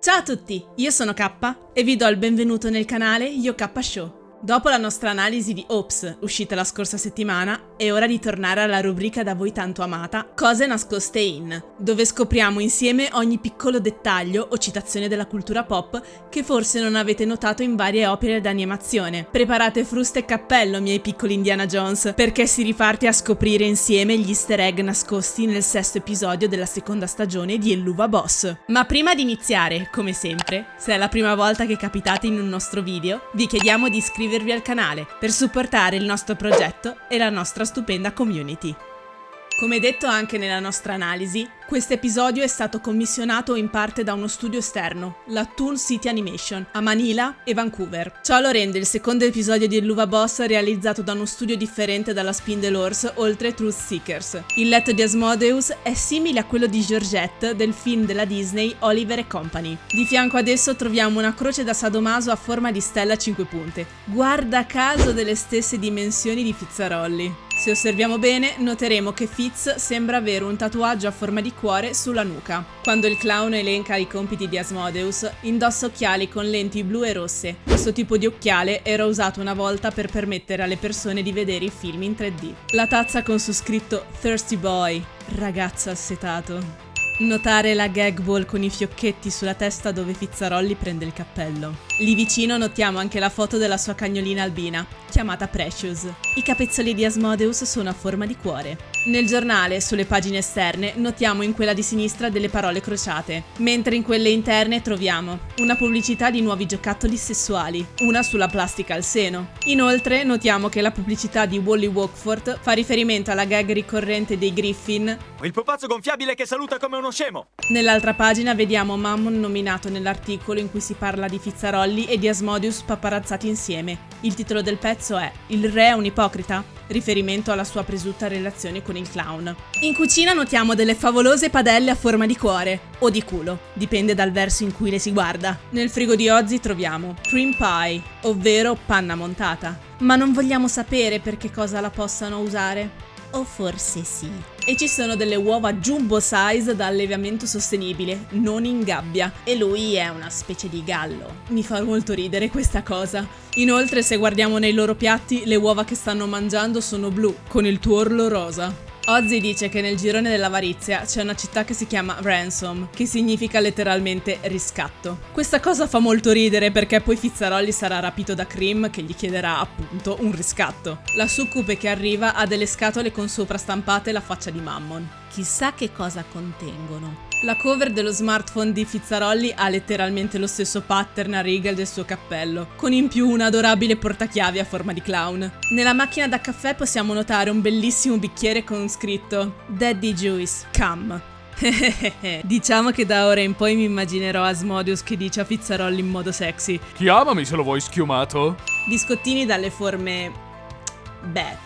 Ciao a tutti, io sono K e vi do il benvenuto nel canale Yo-K Show. Dopo la nostra analisi di Ops, uscita la scorsa settimana, è ora di tornare alla rubrica da voi tanto amata Cose nascoste in, dove scopriamo insieme ogni piccolo dettaglio o citazione della cultura pop che forse non avete notato in varie opere d'animazione. Preparate fruste e cappello, miei piccoli Indiana Jones, perché si riparte a scoprire insieme gli easter egg nascosti nel sesto episodio della seconda stagione di Helluva Boss. Ma prima di iniziare, come sempre, se è la prima volta che capitate in un nostro video, vi chiediamo di iscrivervi al canale per supportare il nostro progetto e la nostra stupenda community. Come detto anche nella nostra analisi, questo episodio è stato commissionato in parte da uno studio esterno, la Toon City Animation, a Manila e Vancouver. Ciò lo rende il secondo episodio di Helluva Boss realizzato da uno studio differente dalla Spindle Horse, oltre Truth Seekers. Il letto di Asmodeus è simile a quello di Georgette del film della Disney Oliver e Company. Di fianco ad esso troviamo una croce da sadomaso a forma di stella a 5 punte, guarda caso delle stesse dimensioni di Fizzarolli. Se osserviamo bene, noteremo che Fitz sembra avere un tatuaggio a forma di cuore sulla nuca. Quando il clown elenca i compiti di Asmodeus, indossa occhiali con lenti blu e rosse. Questo tipo di occhiale era usato una volta per permettere alle persone di vedere i film in 3D. La tazza con su scritto Thirsty Boy, ragazzo assetato. Notare la gag ball con i fiocchetti sulla testa dove Fizzarolli prende il cappello. Lì vicino notiamo anche la foto della sua cagnolina albina, chiamata Precious. I capezzoli di Asmodeus sono a forma di cuore. Nel giornale, sulle pagine esterne, notiamo in quella di sinistra delle parole crociate, mentre in quelle interne troviamo una pubblicità di nuovi giocattoli sessuali, una sulla plastica al seno. Inoltre notiamo che la pubblicità di Wally Walkford fa riferimento alla gag ricorrente dei Griffin, il pupazzo gonfiabile che saluta come uno scemo. Nell'altra pagina vediamo Mammon nominato nell'articolo in cui si parla di Fizzarolli e di Asmodeus paparazzati insieme. Il titolo del pezzo è "Il re è un ipocrita?", riferimento alla sua presunta relazione con il clown. In cucina notiamo delle favolose padelle a forma di cuore, o di culo, dipende dal verso in cui le si guarda. Nel frigo di Ozzy troviamo cream pie, ovvero panna montata. Ma non vogliamo sapere per che cosa la possano usare? O forse sì. E ci sono delle uova jumbo size da allevamento sostenibile, non in gabbia. E lui è una specie di gallo. Mi fa molto ridere questa cosa. Inoltre, se guardiamo nei loro piatti, le uova che stanno mangiando sono blu, con il tuorlo rosa. Ozzy dice che nel girone dell'avarizia c'è una città che si chiama Ransom, che significa letteralmente riscatto. Questa cosa fa molto ridere perché poi Fizzarolli sarà rapito da Cream che gli chiederà appunto un riscatto. La succube che arriva ha delle scatole con sopra stampate la faccia di Mammon. Chissà che cosa contengono. La cover dello smartphone di Fizzarolli ha letteralmente lo stesso pattern a riga del suo cappello, con in più un adorabile portachiavi a forma di clown. Nella macchina da caffè possiamo notare un bellissimo bicchiere con scritto Daddy Juice, come. Diciamo che da ora in poi mi immaginerò Asmodeus che dice a Fizzarolli in modo sexy: chiamami se lo vuoi schiumato. Biscottini dalle forme,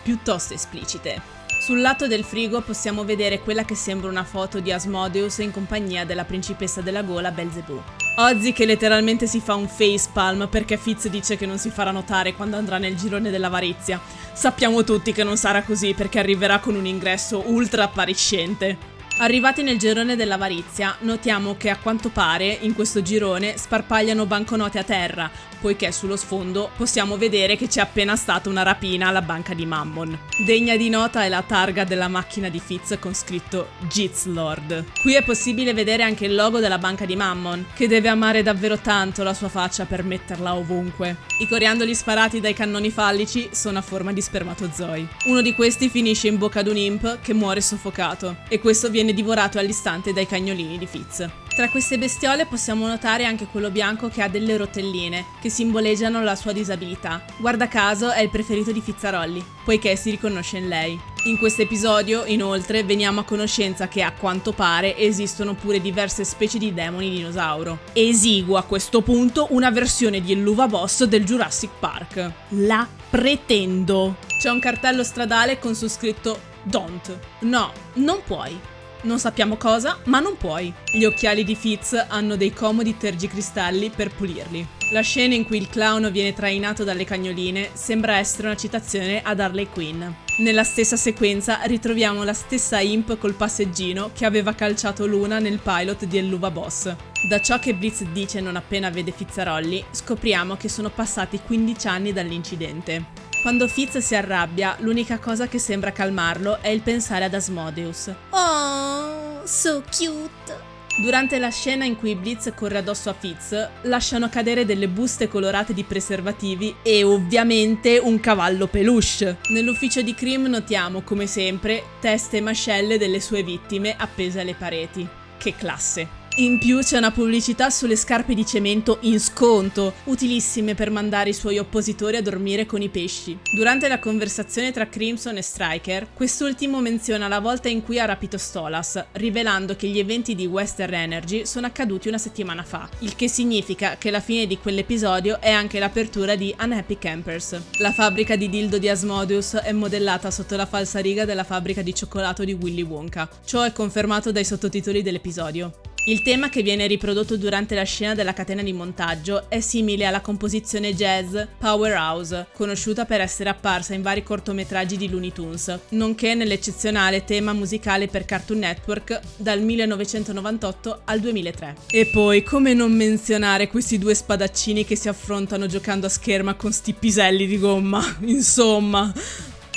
piuttosto esplicite. Sul lato del frigo possiamo vedere quella che sembra una foto di Asmodeus in compagnia della principessa della gola Belzebù. Ozzy che letteralmente si fa un facepalm perché Fitz dice che non si farà notare quando andrà nel girone dell'avarizia. Sappiamo tutti che non sarà così perché arriverà con un ingresso ultra appariscente. Arrivati nel girone dell'avarizia, notiamo che a quanto pare in questo girone sparpagliano banconote a terra, poiché sullo sfondo possiamo vedere che c'è appena stata una rapina alla banca di Mammon. Degna di nota è la targa della macchina di Fitz con scritto Jits Lord. Qui è possibile vedere anche il logo della banca di Mammon, che deve amare davvero tanto la sua faccia per metterla ovunque. I coriandoli sparati dai cannoni fallici sono a forma di spermatozoi. Uno di questi finisce in bocca ad un imp che muore soffocato, e questo viene divorato all'istante dai cagnolini di Fitz. Tra queste bestiole possiamo notare anche quello bianco che ha delle rotelline, che simboleggiano la sua disabilità. Guarda caso è il preferito di Fizzarolli, poiché si riconosce in lei. In questo episodio, inoltre, veniamo a conoscenza che a quanto pare esistono pure diverse specie di demoni dinosauro. Esiguo a questo punto una versione di Helluva Boss del Jurassic Park. La pretendo! C'è un cartello stradale con su scritto Don't. No, non puoi. Non sappiamo cosa, ma non puoi. Gli occhiali di Fitz hanno dei comodi tergicristalli per pulirli. La scena in cui il clown viene trainato dalle cagnoline sembra essere una citazione ad Harley Quinn. Nella stessa sequenza ritroviamo la stessa imp col passeggino che aveva calciato Luna nel pilot di Helluva Boss. Da ciò che Blitz dice non appena vede Fizzarolli, scopriamo che sono passati 15 anni dall'incidente. Quando Fitz si arrabbia, l'unica cosa che sembra calmarlo è il pensare ad Asmodeus. Oh, so cute. Durante la scena in cui Blitz corre addosso a Fitz, lasciano cadere delle buste colorate di preservativi e ovviamente un cavallo peluche. Nell'ufficio di Cream notiamo, come sempre, teste e mascelle delle sue vittime appese alle pareti. Che classe! In più c'è una pubblicità sulle scarpe di cemento in sconto, utilissime per mandare i suoi oppositori a dormire con i pesci. Durante la conversazione tra Crimson e Stryker, quest'ultimo menziona la volta in cui ha rapito Stolas, rivelando che gli eventi di Western Energy sono accaduti una settimana fa, il che significa che la fine di quell'episodio è anche l'apertura di Unhappy Campers. La fabbrica di dildo di Asmodeus è modellata sotto la falsariga della fabbrica di cioccolato di Willy Wonka. Ciò è confermato dai sottotitoli dell'episodio. Il tema che viene riprodotto durante la scena della catena di montaggio è simile alla composizione jazz Powerhouse, conosciuta per essere apparsa in vari cortometraggi di Looney Tunes, nonché nell'eccezionale tema musicale per Cartoon Network dal 1998 al 2003. E poi, come non menzionare questi due spadaccini che si affrontano giocando a scherma con sti piselli di gomma, insomma...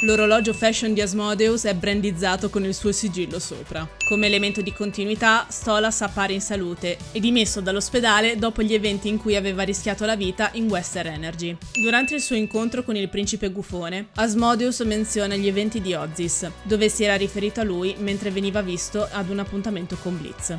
L'orologio fashion di Asmodeus è brandizzato con il suo sigillo sopra. Come elemento di continuità, Stolas appare in salute e dimesso dall'ospedale dopo gli eventi in cui aveva rischiato la vita in Western Energy. Durante il suo incontro con il principe Gufone, Asmodeus menziona gli eventi di Ozzis, dove si era riferito a lui mentre veniva visto ad un appuntamento con Blitz.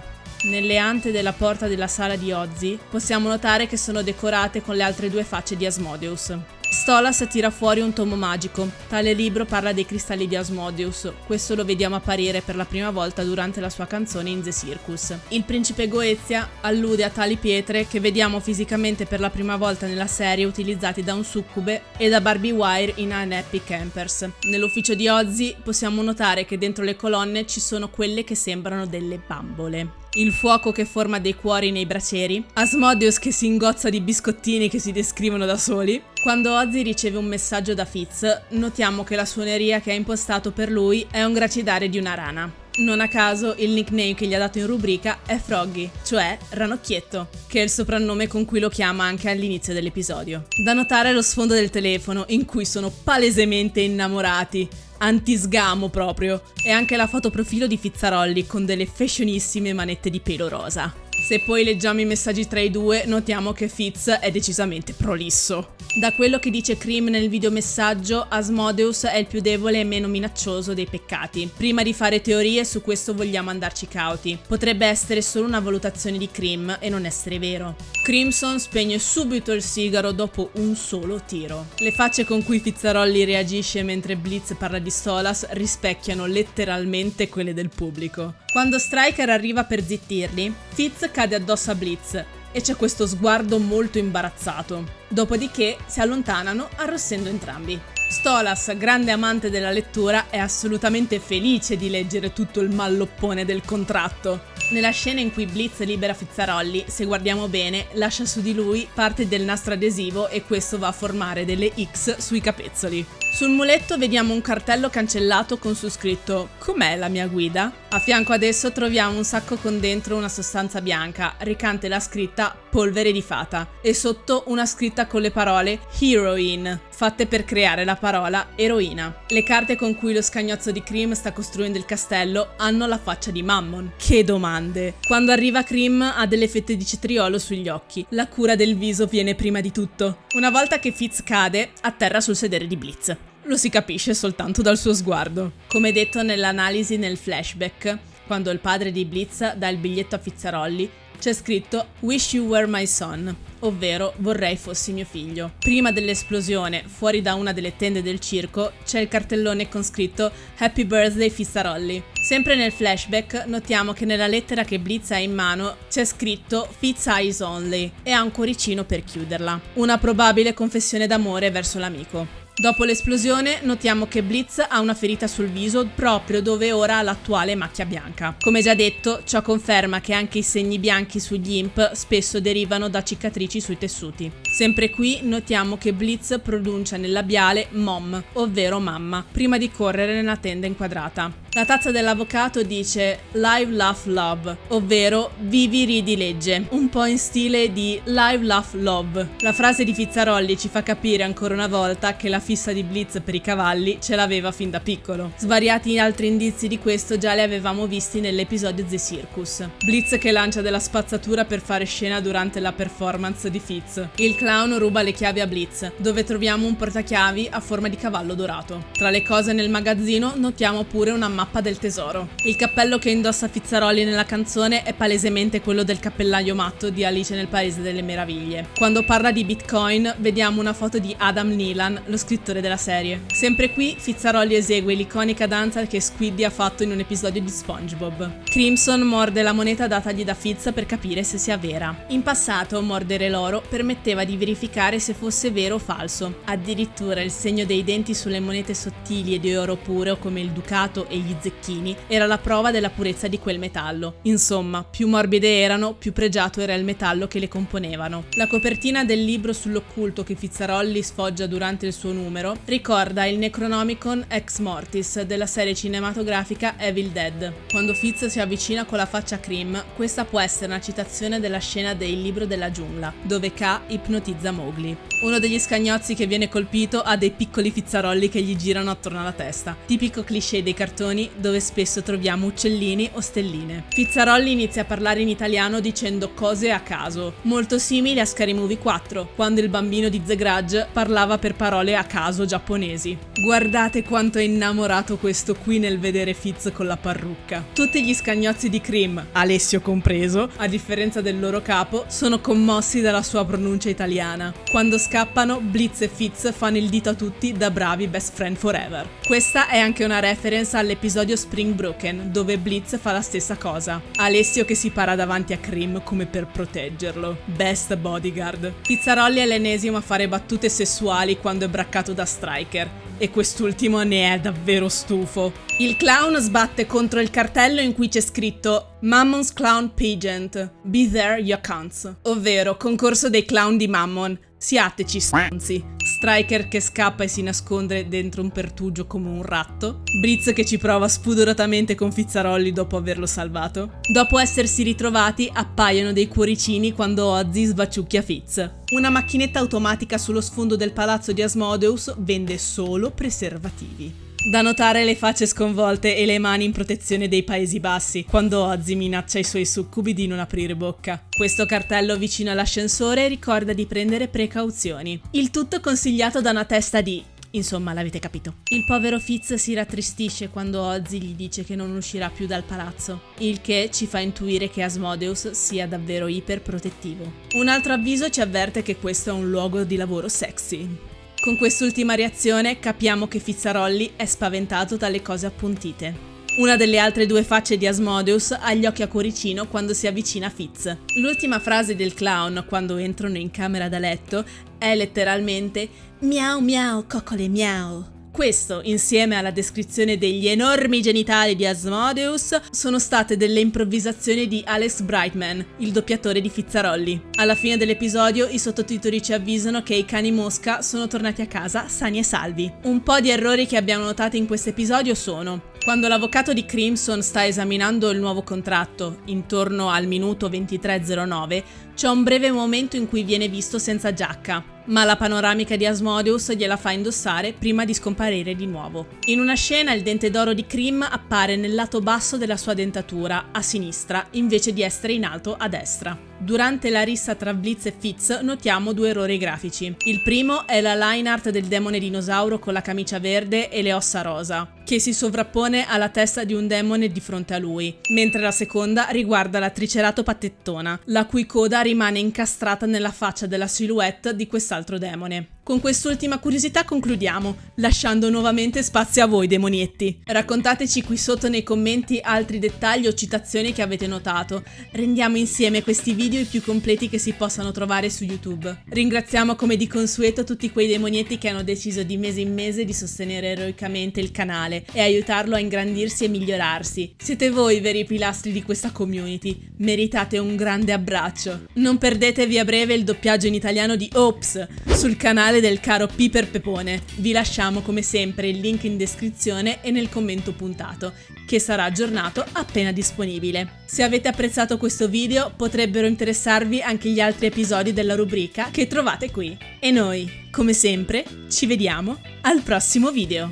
Nelle ante della porta della sala di Ozzy possiamo notare che sono decorate con le altre due facce di Asmodeus. Stolas tira fuori un tomo magico. Tale libro parla dei cristalli di Asmodeus. Questo lo vediamo apparire per la prima volta durante la sua canzone In the Circus. Il principe Goezia allude a tali pietre che vediamo fisicamente per la prima volta nella serie utilizzati da un succube e da Barbie Wire in Unhappy Campers. Nell'ufficio di Ozzy possiamo notare che dentro le colonne ci sono quelle che sembrano delle bambole. Il fuoco che forma dei cuori nei bracieri, Asmodeus che si ingozza di biscottini che si descrivono da soli. Quando Ozzy riceve un messaggio da Fitz, notiamo che la suoneria che ha impostato per lui è un gracidare di una rana. Non a caso il nickname che gli ha dato in rubrica è Froggy, cioè Ranocchietto, che è il soprannome con cui lo chiama anche all'inizio dell'episodio. Da notare lo sfondo del telefono, in cui sono palesemente innamorati, anti-sgamo proprio, e anche la foto profilo di Fizzarolli con delle fashionissime manette di pelo rosa. Se poi leggiamo i messaggi tra i due, notiamo che Fitz è decisamente prolisso. Da quello che dice Cream nel videomessaggio, Asmodeus è il più debole e meno minaccioso dei peccati. Prima di fare teorie su questo vogliamo andarci cauti. Potrebbe essere solo una valutazione di Cream e non essere vero. Crimson spegne subito il sigaro dopo un solo tiro. Le facce con cui Fizzarolli reagisce mentre Blitz parla di Stolas rispecchiano letteralmente quelle del pubblico. Quando Stryker arriva per zittirli, Fitz cade addosso a Blitz e c'è questo sguardo molto imbarazzato. Dopodiché si allontanano arrossendo entrambi. Stolas, grande amante della lettura, è assolutamente felice di leggere tutto il malloppone del contratto. Nella scena in cui Blitz libera Fizzarolli, se guardiamo bene, lascia su di lui parte del nastro adesivo e questo va a formare delle X sui capezzoli. Sul muletto vediamo un cartello cancellato con su scritto "Com'è la mia guida?". A fianco ad esso troviamo un sacco con dentro una sostanza bianca, recante la scritta "polvere di fata" e sotto una scritta con le parole "heroine", fatte per creare la parola eroina. Le carte con cui lo scagnozzo di Cream sta costruendo il castello hanno la faccia di Mammon. Che domande! Quando arriva Cream ha delle fette di cetriolo sugli occhi. La cura del viso viene prima di tutto. Una volta che Fitz cade, atterra sul sedere di Blitz. Lo si capisce soltanto dal suo sguardo. Come detto nell'analisi nel flashback, quando il padre di Blitz dà il biglietto a Fizzarolli, c'è scritto "Wish you were my son", ovvero vorrei fossi mio figlio. Prima dell'esplosione, fuori da una delle tende del circo, c'è il cartellone con scritto "Happy birthday Fizzarolli". Sempre nel flashback notiamo che nella lettera che Blitz ha in mano c'è scritto "Fitz eyes only" e ha un cuoricino per chiuderla. Una probabile confessione d'amore verso l'amico. Dopo l'esplosione notiamo che Blitz ha una ferita sul viso proprio dove ora ha l'attuale macchia bianca. Come già detto, ciò conferma che anche i segni bianchi sugli imp spesso derivano da cicatrici sui tessuti. Sempre qui notiamo che Blitz pronuncia nel labiale mom, ovvero mamma, prima di correre nella tenda inquadrata. La tazza dell'avvocato dice Live, Laugh, Love, ovvero vivi, ridi, legge, un po' in stile di Live, Laugh, Love. La frase di Fizzarolli ci fa capire ancora una volta che la fissa di Blitz per i cavalli ce l'aveva fin da piccolo. Svariati altri indizi di questo già li avevamo visti nell'episodio The Circus. Blitz che lancia della spazzatura per fare scena durante la performance di Fitz. Il clown ruba le chiavi a Blitz, dove troviamo un portachiavi a forma di cavallo dorato. Tra le cose nel magazzino notiamo pure una mappa del tesoro. Il cappello che indossa Fizzarolli nella canzone è palesemente quello del cappellaio matto di Alice nel Paese delle Meraviglie. Quando parla di Bitcoin vediamo una foto di Adam Neelan, lo scrittore della serie. Sempre qui Fizzarolli esegue l'iconica danza che Squiddy ha fatto in un episodio di SpongeBob. Crimson morde la moneta datagli da Fitz per capire se sia vera. In passato mordere l'oro permetteva di verificare se fosse vero o falso. Addirittura il segno dei denti sulle monete sottili e di oro puro come il ducato e gli zecchini era la prova della purezza di quel metallo. Insomma, più morbide erano, più pregiato era il metallo che le componevano. La copertina del libro sull'occulto che Fizzarolli sfoggia durante il suo numero ricorda il Necronomicon Ex Mortis della serie cinematografica Evil Dead. Quando Fitz si avvicina con la faccia a Cream, questa può essere una citazione della scena del Libro della giungla, dove K ipnotizza Mowgli. Uno degli scagnozzi che viene colpito ha dei piccoli Fizzarolli che gli girano attorno alla testa, tipico cliché dei cartoni dove spesso troviamo uccellini o stelline. Fizzarolli inizia a parlare in italiano dicendo cose a caso, molto simili a Scary Movie 4, quando il bambino di The Grudge parlava per parole a caso giapponesi. Guardate quanto è innamorato questo qui nel vedere Fitz con la parrucca. Tutti gli scagnozzi di Cream, Alessio compreso, a differenza del loro capo, sono commossi dalla sua pronuncia italiana. Quando scappano, Blitz e Fitz fanno il dito a tutti da bravi best friend forever. Questa è anche una reference all'episodio Spring Broken, dove Blitz fa la stessa cosa. Alessio che si para davanti a Cream come per proteggerlo. Best bodyguard. Fizzarolli è l'ennesimo a fare battute sessuali quando è braccato da Striker, e quest'ultimo ne è davvero stufo. Il clown sbatte contro il cartello in cui c'è scritto Mammon's Clown Pageant, be there you cunts, ovvero concorso dei clown di Mammon. Siateci stronzi. Striker che scappa e si nasconde dentro un pertugio come un ratto. Blitz che ci prova spudoratamente con Fizzarolli dopo averlo salvato. Dopo essersi ritrovati appaiono dei cuoricini quando Ozzy sbaciucchia Fitz. Una macchinetta automatica sullo sfondo del palazzo di Asmodeus vende solo preservativi. Da notare le facce sconvolte e le mani in protezione dei Paesi Bassi, quando Ozzy minaccia i suoi succubi di non aprire bocca. Questo cartello vicino all'ascensore ricorda di prendere precauzioni. Il tutto consigliato da una testa di... Insomma, l'avete capito. Il povero Fitz si rattristisce quando Ozzy gli dice che non uscirà più dal palazzo, il che ci fa intuire che Asmodeus sia davvero iperprotettivo. Un altro avviso ci avverte che questo è un luogo di lavoro sexy. Con quest'ultima reazione capiamo che Fizzarolli è spaventato dalle cose appuntite. Una delle altre due facce di Asmodeus ha gli occhi a cuoricino quando si avvicina a Fitz. L'ultima frase del clown quando entrano in camera da letto è letteralmente miau miau coccole miau. Questo, insieme alla descrizione degli enormi genitali di Asmodeus, sono state delle improvvisazioni di Alex Brightman, il doppiatore di Fizzarolli. Alla fine dell'episodio i sottotitoli ci avvisano che i cani mosca sono tornati a casa sani e salvi. Un po' di errori che abbiamo notato in questo episodio sono: quando l'avvocato di Crimson sta esaminando il nuovo contratto, intorno al minuto 23:09, c'è un breve momento in cui viene visto senza giacca, ma la panoramica di Asmodeus gliela fa indossare prima di scomparire di nuovo. In una scena il dente d'oro di Cream appare nel lato basso della sua dentatura, a sinistra, invece di essere in alto a destra. Durante la rissa tra Blitz e Fitz notiamo due errori grafici. Il primo è la line art del demone dinosauro con la camicia verde e le ossa rosa, che si sovrappone alla testa di un demone di fronte a lui, mentre la seconda riguarda la Triceratopa tettona, la cui coda rimane incastrata nella faccia della silhouette di quest'altro demone. Con quest'ultima curiosità concludiamo, lasciando nuovamente spazio a voi, demonietti. Raccontateci qui sotto nei commenti altri dettagli o citazioni che avete notato. Rendiamo insieme questi video i più completi che si possano trovare su YouTube. Ringraziamo come di consueto tutti quei demonietti che hanno deciso di mese in mese di sostenere eroicamente il canale e aiutarlo a ingrandirsi e migliorarsi. Siete voi i veri pilastri di questa community. Meritate un grande abbraccio. Non perdetevi a breve il doppiaggio in italiano di Ops sul canale del caro Piper Pepone. Vi lasciamo come sempre il link in descrizione e nel commento puntato, che sarà aggiornato appena disponibile. Se avete apprezzato questo video potrebbero interessarvi anche gli altri episodi della rubrica che trovate qui. E noi, come sempre, ci vediamo al prossimo video.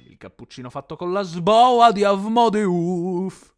Il cappuccino fatto con la sboa di Asmodeus.